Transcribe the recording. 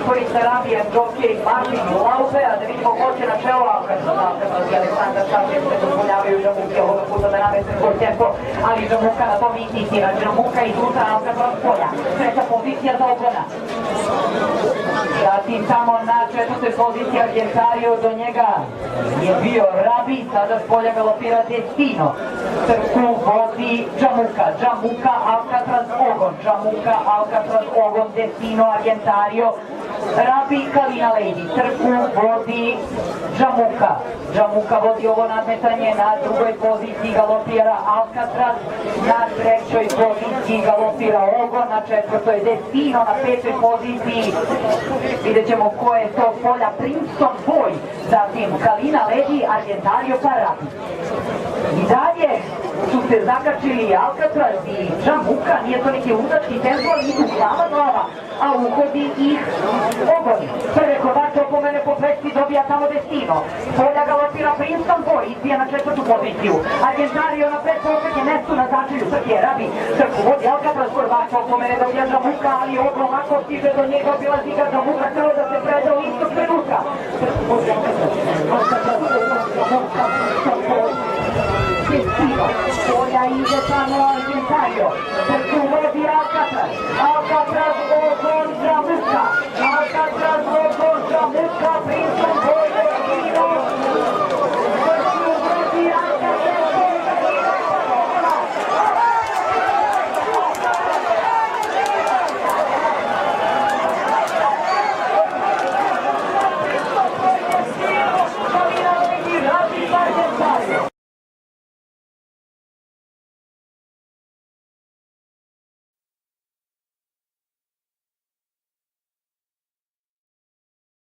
Korista Rabija, Džokije i Martin Laupe, a da vidimo ko će na čelo Alcatraz i Aleksandar Šašin se dozvoljavaju Džamuke ovoga puta da namese svoj tempo, ali Džamuka na tom insistira. Džamuka iznutra Alcatraz polja. Treća pozicija za Ogona. Zatim tamo na četvrtoj poziciji Argentario, do njega je bio Rabi, sada s polja galopira Destino. Trku vodi Džamuka, Džamuka, Alcatraz, Ogon, Džamuka, Alcatraz, Ogon, Destino, Argentario, Rabi, Kalina Lady. Trku vodi Džamuka. Džamuka vodi ovo nadmetanje, na drugoj poziciji galopira Alcatraz, na trećoj poziciji galopira Ogon, na četvrtoj Destino, na petoj poziciji vidjet ćemo ko je to polja Princeton Boy, zatim Kalina Lady, Argentario pa Rabi. I dalje su se zakačili Alcatraz i Džamuka, nije to neki udački tempo, ali idu glava, a uhodi ih Ogon. Prve kovače opomene po prečci dobija tamo Destino. Polja galopira Princeton Boy, izbija na četvrtu poziciju. Argentario na pet pokreće mestu na začelju, Srpije Rabi. Trku vodi Alcatraz, kovače opomene dobija Džamuka, ali Ogon lako stiže do njega, obilazi ga Džamuka, treba da se preda u istog trenutka. Polja ide tamo Argentario.